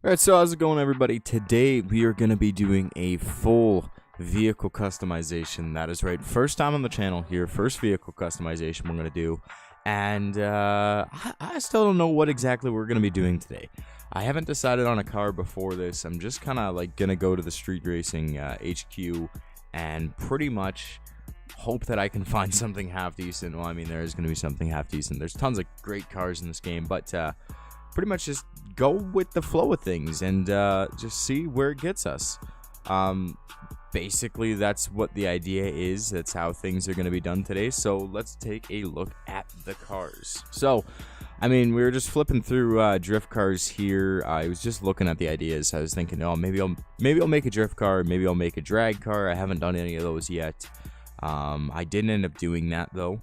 Alright, so how's it going, everybody? Today we are going to be doing a full vehicle customization. That is right, first time on the channel here, first vehicle customization we're going to do. And I still don't know what exactly we're going to be doing today. I haven't decided on a car before this. I'm just kind of like going to go to the street racing HQ and pretty much hope that I can find something half decent. Well, I mean, there is going to be something half decent. There's tons of great cars in this game, but pretty much just go with the flow of things and just see where it gets us. Basically, that's what the idea is. That's how things are going to be done today. So let's take a look at the cars. So, I mean, we were just flipping through drift cars here. I was just looking at the ideas. I was thinking, oh, maybe I'll make a drift car. Maybe I'll make a drag car. I haven't done any of those yet. I didn't end up doing that though.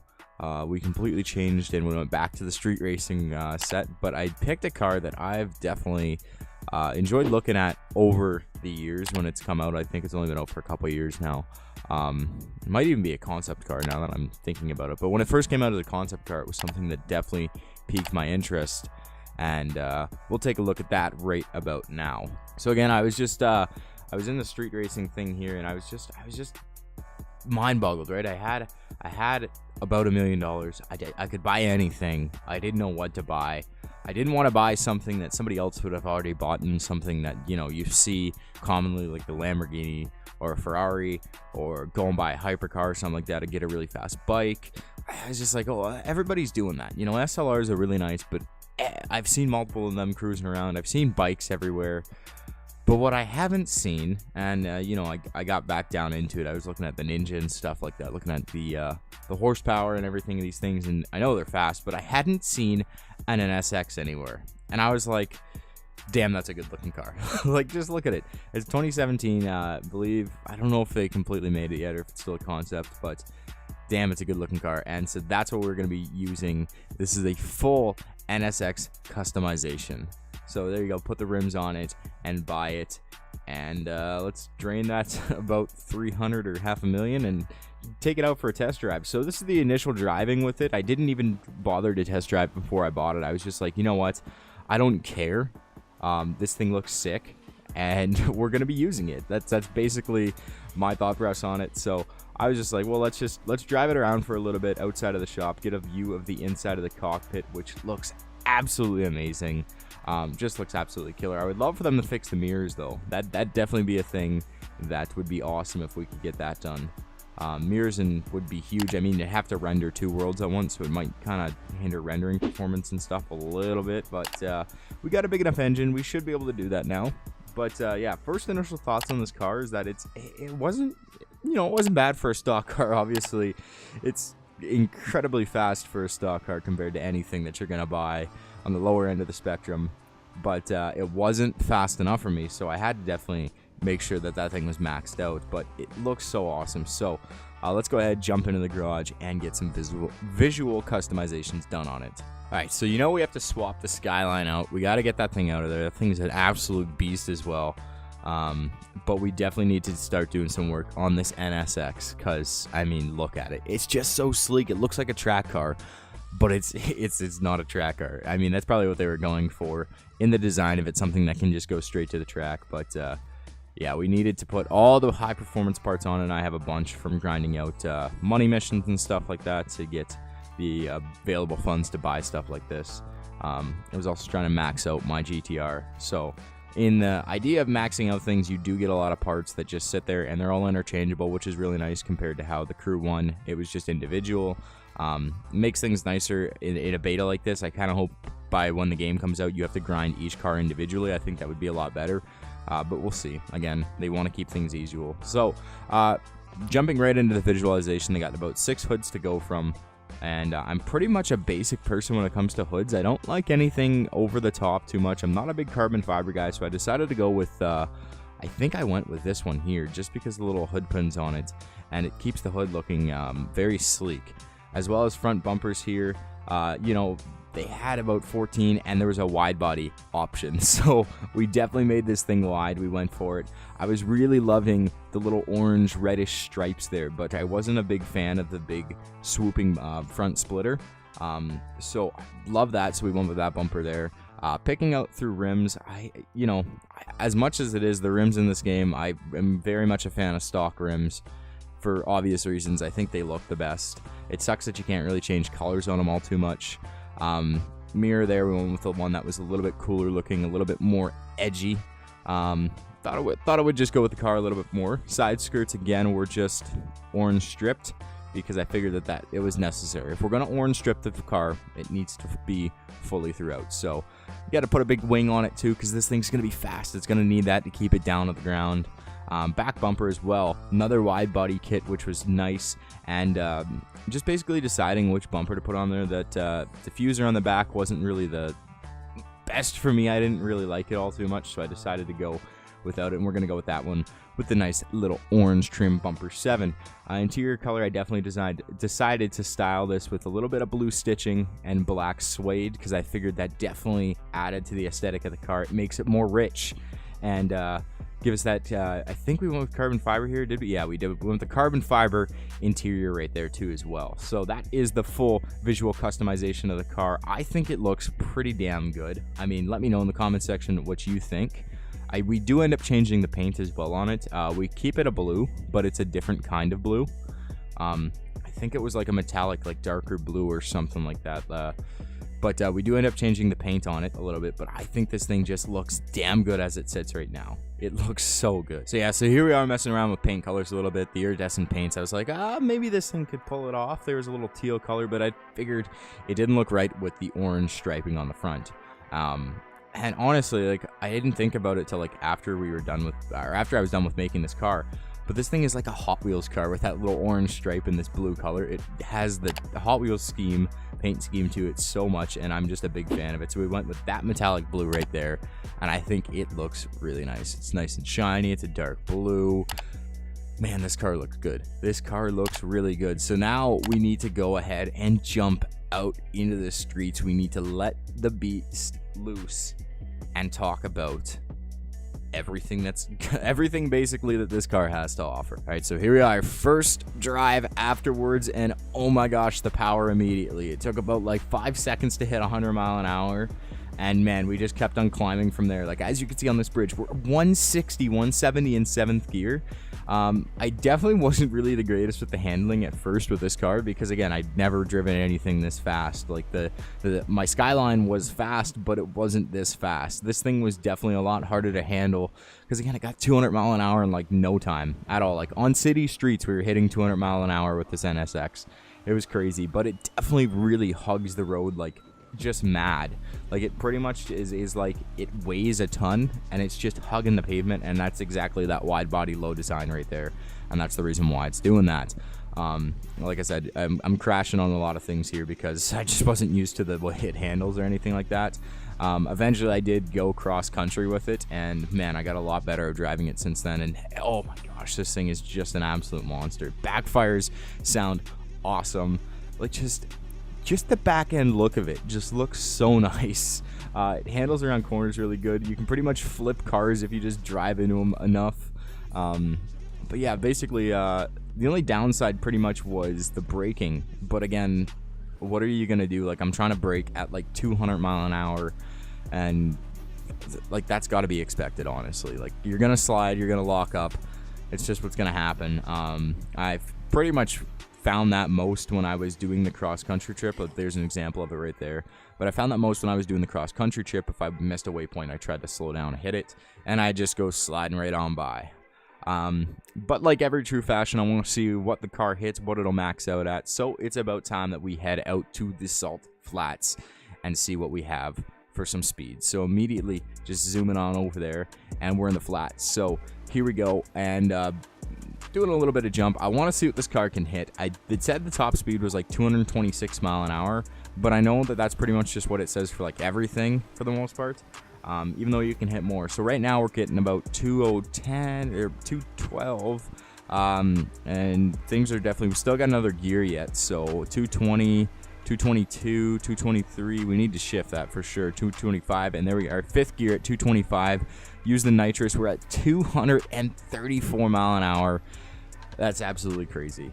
We completely changed and we went back to the street racing set, but I picked a car that I've definitely enjoyed looking at over the years when it's come out. I think it's only been out for a couple of years now. It might even be a concept car now that I'm thinking about it, but when it first came out as a concept car, it was something that definitely piqued my interest, and we'll take a look at that right about now. So again, I was in the street racing thing here, and I was just mind boggled, right? I had about $1 million. I could buy anything. I didn't know what to buy. I didn't want to buy something that somebody else would have already bought, and something that, you know, you see commonly, like the Lamborghini or a Ferrari, or go and buy a hypercar or something like that to get a really fast bike. I was just like, oh, everybody's doing that. You know, SLRs are really nice, but I've seen multiple of them cruising around. I've seen bikes everywhere. But what I haven't seen, and you know, I got back down into it. I was looking at the Ninja and stuff like that, looking at the horsepower and everything of these things, and I know they're fast, but I hadn't seen an NSX anywhere. And I was like, damn, that's a good looking car. Like, just look at it. It's 2017, I believe. I don't know if they completely made it yet or if it's still a concept, but damn, it's a good looking car. And so that's what we're going to be using. This is a full NSX customization. So there you go, put the rims on it and buy it, and let's drain that about 300 or $500,000 and take it out for a test drive. So this is the initial driving with it. I didn't even bother to test drive before I bought it. I was just like, you know what, I don't care. This thing looks sick, and we're gonna be using it. That's basically my thought process on it. So I was just like, well, let's drive it around for a little bit outside of the shop, get a view of the inside of the cockpit, which looks absolutely amazing. Just looks absolutely killer. I would love for them to fix the mirrors though. That'd definitely be a thing that would be awesome if we could get that done. Mirrors would be huge. I mean, you have to render 2 worlds at once, so it might kind of hinder rendering performance and stuff a little bit, but we got a big enough engine. We should be able to do that now. But yeah, first initial thoughts on this car is that it wasn't, you know, it wasn't bad for a stock car. Obviously, it's incredibly fast for a stock car compared to anything that you're gonna buy on the lower end of the spectrum, but it wasn't fast enough for me, so I had to definitely make sure that thing was maxed out. But it looks so awesome. So let's go ahead, jump into the garage, and get some visual customizations done on it. Alright, so you know we have to swap the Skyline out. We got to get that thing out of there. That thing's an absolute beast as well. But we definitely need to start doing some work on this NSX, because, I mean, look at it. It's just so sleek. It looks like a track car, but it's not a track car. I mean, that's probably what they were going for in the design of it, something that can just go straight to the track. But yeah, we needed to put all the high performance parts on, and I have a bunch from grinding out money missions and stuff like that to get the available funds to buy stuff like this. I was also trying to max out my GTR. So in the idea of maxing out things, you do get a lot of parts that just sit there, and they're all interchangeable, which is really nice compared to how the Crew one, it was just individual. Makes things nicer in a beta like this. I kind of hope by when the game comes out, you have to grind each car individually. I think that would be a lot better, but we'll see. Again, they want to keep things easy. So jumping right into the visualization, they got about 6 hoods to go from. And I'm pretty much a basic person when it comes to hoods. I don't like anything over the top too much. I'm not a big carbon fiber guy, so I decided to go with, I think I went with this one here, just because the little hood pins on it, and it keeps the hood looking very sleek. As well as front bumpers here. You know, they had about 14, and there was a wide body option, so we definitely made this thing wide. We went for it. I was really loving the little orange reddish stripes there, but I wasn't a big fan of the big swooping front splitter. So love that, so we went with that bumper there. Picking out through rims, as much as it is the rims in this game, I am very much a fan of stock rims for obvious reasons. I think they look the best. It sucks that you can't really change colors on them all too much. Mirror there, we went with the one that was a little bit cooler looking, a little bit more edgy. Thought it would just go with the car a little bit more. Side skirts again were just orange stripped because I figured that it was necessary. If we're gonna orange strip the car, it needs to be fully throughout. So you got to put a big wing on it too because this thing's gonna be fast. It's gonna need that to keep it down to the ground. Back bumper as well, another wide body kit, which was nice, and just basically deciding which bumper to put on there. That diffuser on the back wasn't really the best for me. I didn't really like it all too much, so I decided to go without it, and we're gonna go with that one with the nice little orange trim bumper 7. Interior color, I definitely decided to style this with a little bit of blue stitching and black suede because I figured that definitely added to the aesthetic of the car. It makes it more rich and give us that. I think we went with carbon fiber here, did we? Yeah, we did. We went with the carbon fiber interior right there too as well. So that is the full visual customization of the car. I think it looks pretty damn good. I mean, let me know in the comment section what you think. We do end up changing the paint as well on it. We keep it a blue, but it's a different kind of blue. I think it was like a metallic, like darker blue or something like that. But we do end up changing the paint on it a little bit, but I think this thing just looks damn good as it sits right now. It looks so good. So yeah, so here we are messing around with paint colors a little bit, the iridescent paints. I was like, maybe this thing could pull it off. There was a little teal color, but I figured it didn't look right with the orange striping on the front. And honestly, like, I didn't think about it till like after I was done with making this car. But this thing is like a Hot Wheels car with that little orange stripe and this blue color. It has the Hot Wheels paint scheme to it so much, and I'm just a big fan of it. So we went with that metallic blue right there, and I think it looks really nice. It's nice and shiny. It's a dark blue. Man, this car looks good. This car looks really good. So now we need to go ahead and jump out into the streets. We need to let the beast loose and talk about everything basically that this car has to offer. All right, so here we are, first drive afterwards, and oh my gosh, the power immediately. It took about like 5 seconds to hit 100 mile an hour, and man, we just kept on climbing from there. Like, as you can see on this bridge, we're 160, 170 in 7th gear. I definitely wasn't really the greatest with the handling at first with this car because, again, I'd never driven anything this fast. Like, my Skyline was fast, but it wasn't this fast. This thing was definitely a lot harder to handle because, again, it got 200 mile an hour in like no time at all. Like, on city streets, we were hitting 200 mile an hour with this NSX. It was crazy, but it definitely really hugs the road like just mad. Like, it pretty much is like, it weighs a ton and it's just hugging the pavement, and that's exactly that wide body low design right there, and that's the reason why it's doing that. Like I said, I'm crashing on a lot of things here because I just wasn't used to the way it handles or anything like that. Eventually I did go cross country with it, and man, I got a lot better at driving it since then, and oh my gosh, this thing is just an absolute monster. Backfires sound awesome. Like, just the back end look of it just looks so nice. It handles around corners really good. You can pretty much flip cars if you just drive into them enough. But yeah, basically the only downside pretty much was the braking. But again, what are you gonna do? Like, I'm trying to brake at like 200 mile an hour, and like, that's got to be expected, honestly. Like, you're gonna slide, you're gonna lock up. It's just what's gonna happen. I've pretty much found that most when I was doing the cross-country trip. There's an example of it right there. But I found that most when I was doing the cross-country trip, if I missed a waypoint, I tried to slow down and hit it, and I just go sliding right on by. But like every true fashion, I want to see what the car hits, what it'll max out at. So it's about time that we head out to the Salt Flats and see what we have for some speed. So immediately just zooming on over there, and we're in the flats. So here we go, and doing a little bit of jump. I want to see what this car can hit. It said the top speed was like 226 mile an hour, but I know that that's pretty much just what it says for like everything for the most part, even though you can hit more. So right now we're getting about 2010 or 212, and things are definitely, we still got another gear yet, so 220, 222, 223, we need to shift that for sure. 225, and there we are, 5th gear at 225. Use the nitrous, we're at 234 mile an hour. That's absolutely crazy.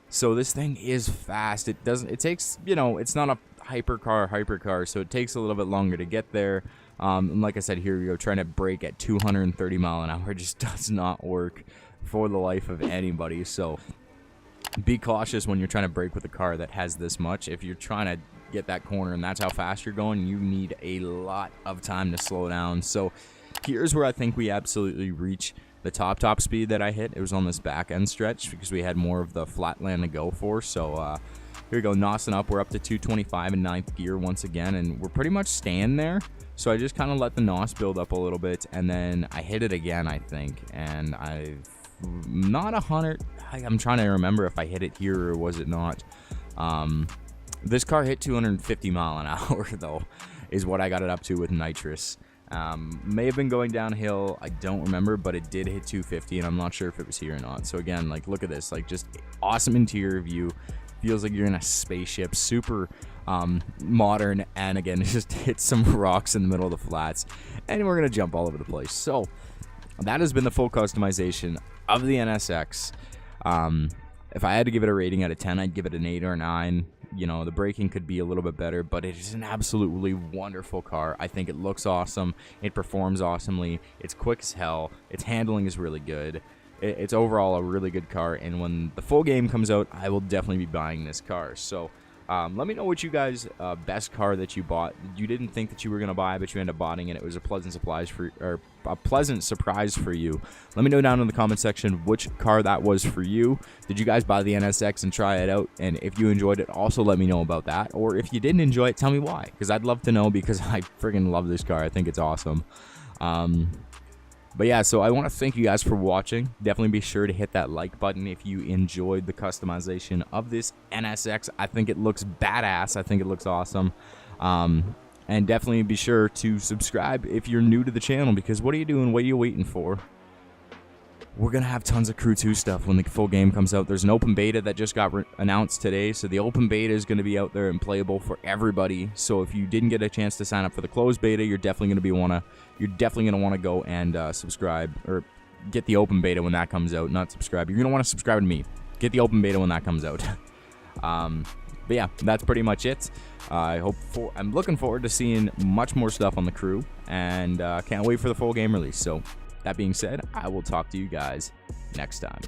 So this thing is fast. It takes, you know, it's not a hypercar, so it takes a little bit longer to get there. And like I said, here we go, trying to brake at 230 mile an hour just does not work for the life of anybody. So be cautious when you're trying to brake with a car that has this much. If you're trying to get that corner and that's how fast you're going, you need a lot of time to slow down. So here's where I think we absolutely reach the top speed that I hit. It was on this back end stretch because we had more of the flat land to go for. So here we go, nossing up. We're up to 225 in 9th gear once again, and we're pretty much staying there. So I just kind of let the nos build up a little bit, and then I hit it again, I think. And I'm not 100. I'm trying to remember if I hit it here or was it not. This car hit 250 mile an hour though, is what I got it up to with nitrous. May have been going downhill, I don't remember, but it did hit 250, and I'm not sure if it was here or not. So again, like, look at this, like, just awesome interior view. Feels like you're in a spaceship, super modern, and again, it just hits some rocks in the middle of the flats, and we're gonna jump all over the place. So that has been the full customization of the NSX. If I had to give it a rating out of 10, I'd give it an 8 or a 9. You know, the braking could be a little bit better, but it is an absolutely wonderful car. I think it looks awesome. It performs awesomely. It's quick as hell. Its handling is really good. It's overall a really good car, and when the full game comes out, I will definitely be buying this car. So let me know what you guys best car that you bought, you didn't think that you were gonna buy, but you ended up buying it. It was a pleasant surprise for you. Let me know down in the comment section which car that was for you. Did you guys buy the NSX and try it out? And if you enjoyed it, also let me know about that. Or if you didn't enjoy it, tell me why, because I'd love to know, because I freaking love this car. I think it's awesome. But yeah, so I want to thank you guys for watching. Definitely be sure to hit that like button if you enjoyed the customization of this NSX. I think it looks badass. I think it looks awesome. And definitely be sure to subscribe if you're new to the channel, because what are you doing? What are you waiting for? We're going to have tons of Crew 2 stuff when the full game comes out. There's an open beta that just got announced today, so the open beta is going to be out there and playable for everybody. So if you didn't get a chance to sign up for the closed beta, you're definitely going to want to go and subscribe, or get the open beta when that comes out. Not subscribe. You're going to want to subscribe to me. Get the open beta when that comes out. But yeah, that's pretty much it. I'm looking forward to seeing much more stuff on the Crew, and can't wait for the full game release. So that being said, I will talk to you guys next time.